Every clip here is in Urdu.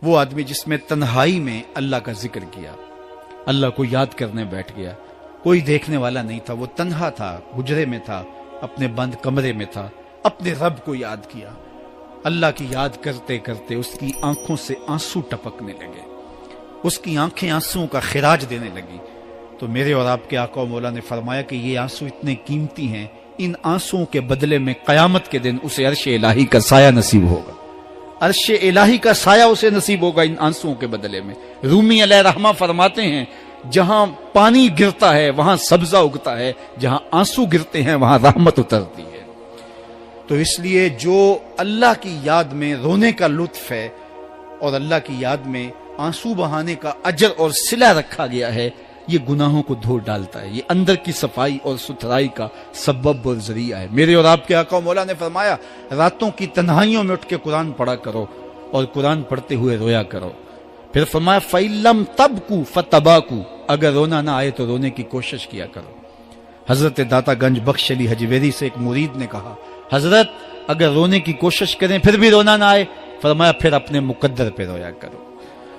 وہ آدمی جس میں تنہائی میں اللہ کا ذکر کیا، اللہ کو یاد کرنے بیٹھ گیا، کوئی دیکھنے والا نہیں تھا، وہ تنہا تھا، حجرے میں تھا، اپنے بند کمرے میں تھا، اپنے رب کو یاد کیا۔ اللہ کی یاد کرتے کرتے اس کی آنکھوں سے آنسو ٹپکنے لگے، اس کی آنکھیں آنسوؤں کا خراج دینے لگی۔ تو میرے اور آپ کے آقا و مولا نے فرمایا کہ یہ آنسو اتنے قیمتی ہیں، ان آنسوؤں کے بدلے میں قیامت کے دن اسے عرش الہی کا سایہ نصیب ہوگا، عرش الہی کا سایہ اسے نصیب ہوگا ان آنسوؤں کے بدلے میں۔ رومی علیہ رحمہ فرماتے ہیں جہاں پانی گرتا ہے وہاں سبزہ اگتا ہے، جہاں آنسو گرتے ہیں وہاں رحمت اترتی ہے۔ تو اس لیے جو اللہ کی یاد میں رونے کا لطف ہے اور اللہ کی یاد میں آنسو بہانے کا اجر اور صلہ رکھا گیا ہے، یہ گناہوں کو دھو ڈالتا ہے، یہ اندر کی صفائی اور ستھرائی کا سبب اور ذریعہ ہے۔ میرے اور آپ کے آقا و مولا نے فرمایا راتوں کی تنہائیوں میں اٹھ کے قرآن پڑھا کرو اور قرآن پڑھتے ہوئے رویا کرو۔ پھر فرمایا فَإِلَّمْ تَبْكُوا فَتَبَاكُوا، اگر رونا نہ آئے تو رونے کی کوشش کیا کرو۔ حضرت داتا گنج بخش علی حجویری سے ایک مرید نے کہا حضرت اگر رونے کی کوشش کریں پھر بھی رونا نہ آئے، فرمایا پھر اپنے مقدر پہ رویا کرو۔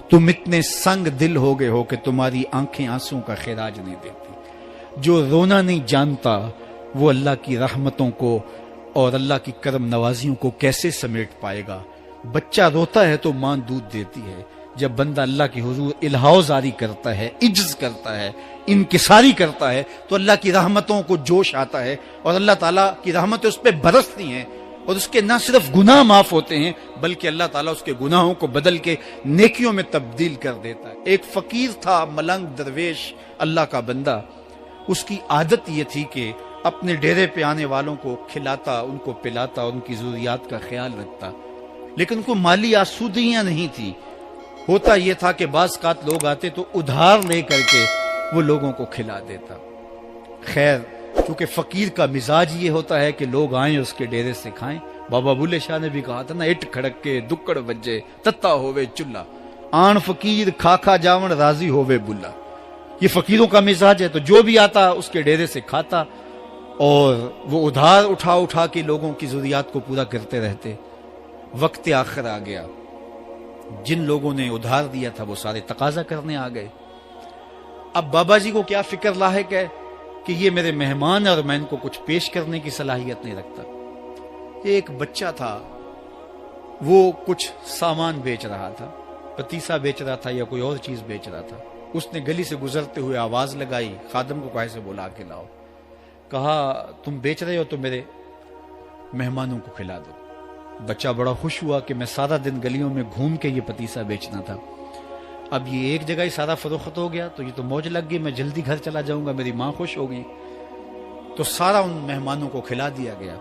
تم اتنے سنگ دل ہو گئے ہو کہ تمہاری آنکھیں آنسوں کا خراج نہیں دیتی۔ جو رونا نہیں جانتا وہ اللہ کی رحمتوں کو اور اللہ کی کرم نوازیوں کو کیسے سمیٹ پائے گا؟ بچہ روتا ہے تو ماں دودھ دیتی ہے، جب بندہ اللہ کی حضور الہاؤ زاری کرتا ہے، عجز کرتا ہے، انکساری کرتا ہے تو اللہ کی رحمتوں کو جوش آتا ہے اور اللہ تعالیٰ کی رحمتیں اس پہ برستی ہیں، اور اس کے نہ صرف گناہ معاف ہوتے ہیں بلکہ اللہ تعالیٰ اس کے گناہوں کو بدل کے نیکیوں میں تبدیل کر دیتا ہے۔ ایک فقیر تھا، ملنگ درویش، اللہ کا بندہ، اس کی عادت یہ تھی کہ اپنے ڈیرے پہ آنے والوں کو کھلاتا، ان کو پلاتا، ان کی ضروریات کا خیال رکھتا، لیکن ان کو مالی آسودگیاں نہیں تھی۔ ہوتا یہ تھا کہ بعض اوقات لوگ آتے تو ادھار لے کر کے وہ لوگوں کو کھلا دیتا۔ خیر چونکہ فقیر کا مزاج یہ ہوتا ہے کہ لوگ آئیں اس کے ڈیرے سے کھائیں، بابا بلے شاہ نے بھی کہا تھا نا اٹ کھڑک کے دکڑ بجے تتا ہووے چلا، آن فقیر کھا کھا جاون راضی ہووے بلا۔ یہ فقیروں کا مزاج ہے، تو جو بھی آتا اس کے ڈیرے سے کھاتا اور وہ ادھار اٹھا اٹھا کے لوگوں کی ضروریات کو پورا کرتے رہتے۔ وقت آخر آ گیا، جن لوگوں نے ادھار دیا تھا وہ سارے تقاضا کرنے آ گئے۔ اب بابا جی کو کیا فکر لاحق ہے کہ یہ میرے مہمان اور میں ان کو کچھ پیش کرنے کی صلاحیت نہیں رکھتا۔ ایک بچہ تھا، وہ کچھ سامان بیچ رہا تھا، پتیسا بیچ رہا تھا یا کوئی اور چیز بیچ رہا تھا۔ اس نے گلی سے گزرتے ہوئے آواز لگائی، خادم کو کہا سے بلا کے لاؤ، کہا تم بیچ رہے ہو تو میرے مہمانوں کو کھلا دو۔ بچہ بڑا خوش ہوا کہ میں سارا دن گلیوں میں گھوم کے یہ پتیسا بیچنا تھا، اب یہ ایک جگہ ہی سارا فروخت ہو گیا تو یہ تو موج لگ گئی، میں جلدی گھر چلا جاؤں گا، میری ماں خوش ہوگی۔ تو سارا ان مہمانوں کو کھلا دیا گیا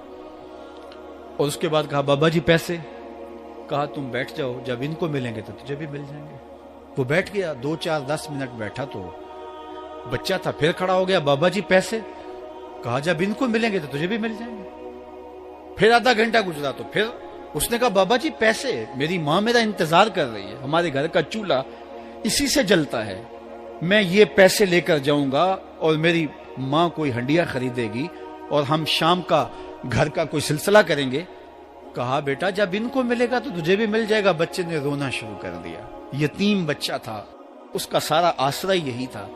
اور اس کے بعد کہا بابا جی پیسے؟ کہا تم بیٹھ جاؤ، جب ان کو ملیں گے تو تجھے بھی مل جائیں گے۔ وہ بیٹھ گیا، 2 4 10 منٹ بیٹھا تو بچہ تھا، پھر کھڑا ہو گیا، بابا جی پیسے؟ کہا جب ان کو ملیں گے تو تجھے بھی مل جائیں گے۔ پھر آدھا گھنٹہ گزرا تو پھر اس نے کہا بابا جی پیسے؟ میری ماں میرا انتظار کر رہی ہے، ہمارے گھر کا چولہا اسی سے جلتا ہے، میں یہ پیسے لے کر جاؤں گا اور میری ماں کوئی ہنڈیا خریدے گی اور ہم شام کا گھر کا کوئی سلسلہ کریں گے۔ کہا بیٹا جب ان کو ملے گا تو تجھے بھی مل جائے گا۔ بچے نے رونا شروع کر دیا، یتیم بچہ تھا، اس کا سارا آسرا یہی تھا،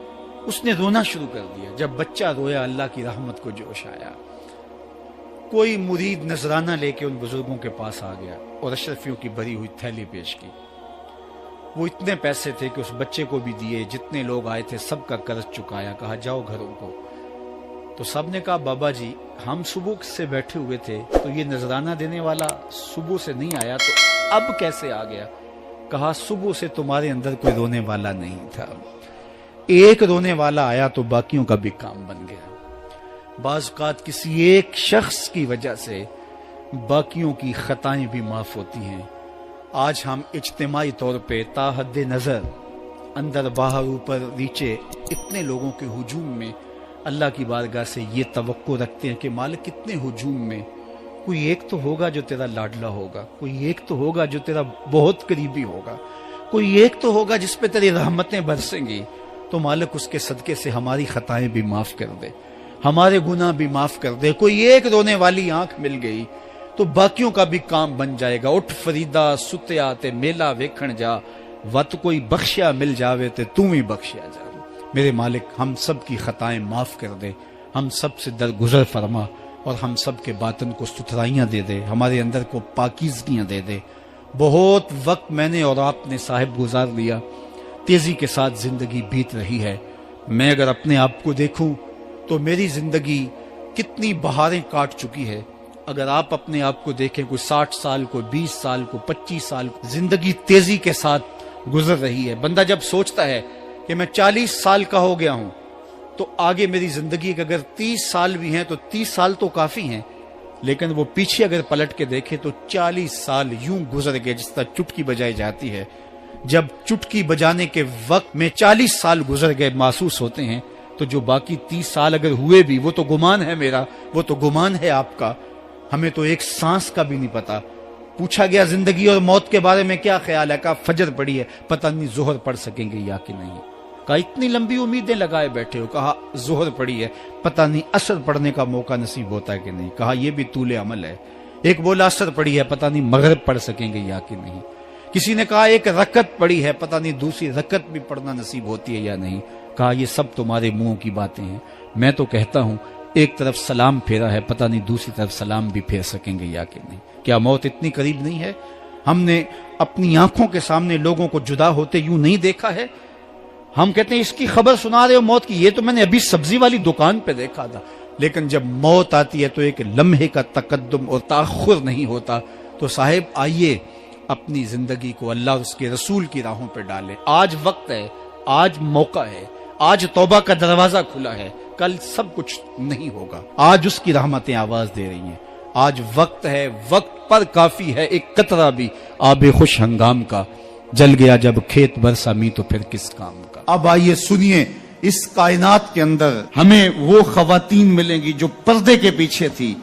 اس نے رونا شروع کر دیا۔ جب بچہ رویا اللہ کی رحمت کو جوش آیا۔ کوئی مرید نذرانہ لے کے ان بزرگوں کے پاس آ گیا اور اشرفیوں کی بھری ہوئی تھیلی پیش کی۔ وہ اتنے پیسے تھے کہ اس بچے کو بھی دیے، جتنے لوگ آئے تھے سب کا قرض چکایا، کہا جاؤ گھروں کو۔ تو سب نے کہا بابا جی ہم صبح سے بیٹھے ہوئے تھے تو یہ نذرانہ دینے والا صبح سے نہیں آیا تو اب کیسے آ گیا؟ کہا صبح سے تمہارے اندر کوئی رونے والا نہیں تھا، ایک رونے والا آیا تو باقیوں کا بھی کام بن گیا۔ بعض اوقات کسی ایک شخص کی وجہ سے باقیوں کی خطائیں بھی معاف ہوتی ہیں۔ آج ہم اجتماعی طور پہ تا حد نظر اندر باہر اوپر نیچے اتنے لوگوں کے ہجوم میں اللہ کی بارگاہ سے یہ توقع رکھتے ہیں کہ مالک کتنے ہجوم میں کوئی ایک تو ہوگا جو تیرا لاڈلا ہوگا، کوئی ایک تو ہوگا جو تیرا بہت قریبی ہوگا، کوئی ایک تو ہوگا جس پہ تیری رحمتیں برسیں گی۔ تو مالک اس کے صدقے سے ہماری خطائیں بھی معاف کر دے، ہمارے گناہ بھی معاف کر دے۔ کوئی ایک رونے والی آنکھ مل گئی تو باقیوں کا بھی کام بن جائے گا۔ اٹھ فریدا ستیا تے میلہ ویکھن جا، وت کوئی بخشیا مل جاوے تے تو ہی بخشیا جا۔ میرے مالک ہم سب کی خطائیں معاف کر دے، ہم سب سے درگزر فرما، اور ہم سب کے باطن کو ستھرائیاں دے دے، ہمارے اندر کو پاکیزگیاں دے دے۔ بہت وقت میں نے اور آپ نے صاحب گزار لیا، تیزی کے ساتھ زندگی بیت رہی ہے۔ میں اگر اپنے آپ کو دیکھوں تو میری زندگی کتنی بہاریں کاٹ چکی ہے۔ اگر آپ اپنے آپ کو دیکھیں، کوئی 60 سال، کوئی 20 سال، کوئی 25 سال، زندگی تیزی کے ساتھ گزر رہی ہے۔ بندہ جب سوچتا ہے کہ میں 40 سال کا ہو گیا ہوں تو آگے میری زندگی کے اگر 30 سال بھی ہیں تو 30 سال تو کافی ہیں، لیکن وہ پیچھے اگر پلٹ کے دیکھے تو 40 سال یوں گزر گئے جس طرح چٹکی بجائی جاتی ہے۔ جب چٹکی بجانے کے وقت میں 40 سال گزر گئے محسوس ہوتے ہیں، تو جو باقی 30 سال اگر ہوئے بھی، وہ تو گمان ہے میرا، وہ تو گمان ہے آپ کا، ہمیں تو ایک سانس کا بھی نہیں پتا۔ پوچھا گیا زندگی اور موت کے بارے میں کیا خیال ہے؟ کہا فجر پڑی ہے، پتہ نہیں ظہر پڑھ سکیں گے یا کہ نہیں۔ کہا اتنی لمبی امیدیں لگائے بیٹھے ہو، کہا ظہر پڑی ہے، پتہ نہیں عصر پڑھنے کا موقع نصیب ہوتا ہے کہ نہیں۔ کہا یہ بھی طول عمل ہے۔ ایک بولا عصر پڑی ہے، پتہ نہیں مغرب پڑھ سکیں گے یا کہ نہیں۔ کسی نے کہا ایک رکعت پڑی ہے، پتہ نہیں دوسری رکعت بھی پڑھنا نصیب ہوتی ہے یا نہیں۔ کہا یہ سب تمہارے منہوں کی باتیں ہیں، میں تو کہتا ہوں ایک طرف سلام پھیرا ہے، پتہ نہیں دوسری طرف سلام بھی پھیر سکیں گے یا کہ نہیں۔ کیا موت اتنی قریب نہیں ہے؟ ہم نے اپنی آنکھوں کے سامنے لوگوں کو جدا ہوتے یوں نہیں دیکھا ہے؟ ہم کہتے ہیں اس کی خبر سنا رہے ہو موت کی، یہ تو میں نے ابھی سبزی والی دکان پہ دیکھا تھا، لیکن جب موت آتی ہے تو ایک لمحے کا تقدم اور تاخر نہیں ہوتا۔ تو صاحب آئیے اپنی زندگی کو اللہ اور اس کے رسول کی راہوں پہ ڈالیں۔ آج وقت ہے، آج موقع ہے، آج توبہ کا دروازہ کھلا ہے، کل سب کچھ نہیں ہوگا۔ آج اس کی رحمتیں آواز دے رہی ہیں، آج وقت ہے، وقت پر کافی ہے ایک قطرہ بھی آب خوش ہنگام کا، جل گیا جب کھیت برسا می تو پھر کس کام کا۔ اب آئیے سنیے، اس کائنات کے اندر ہمیں وہ خواتین ملیں گی جو پردے کے پیچھے تھی،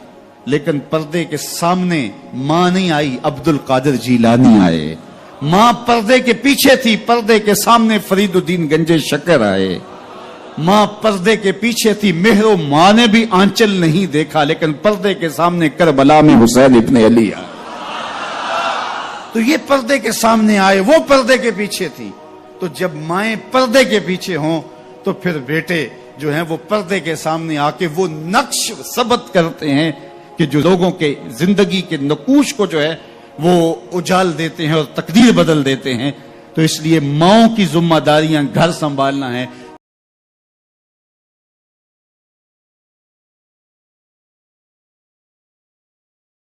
لیکن پردے کے سامنے ماں نہیں آئی، عبد القادر جیلانی آئے۔ ماں پردے کے پیچھے تھی، پردے کے سامنے فرید الدین گنج شکر آئے۔ ماں پردے کے پیچھے تھی، مہر و ماں نے بھی آنچل نہیں دیکھا، لیکن پردے کے سامنے کربلا میں حسین ابن علی آئے۔ تو یہ پردے کے سامنے آئے، وہ پردے کے پیچھے تھی۔ تو جب مائیں پردے کے پیچھے ہوں تو پھر بیٹے جو ہیں وہ پردے کے سامنے آ کے وہ نقش ثبت کرتے ہیں کہ جو لوگوں کے زندگی کے نقوش کو جو ہے وہ اجال دیتے ہیں اور تقدیر بدل دیتے ہیں۔ تو اس لیے ماؤں کی ذمہ داریاں گھر سنبھالنا ہے،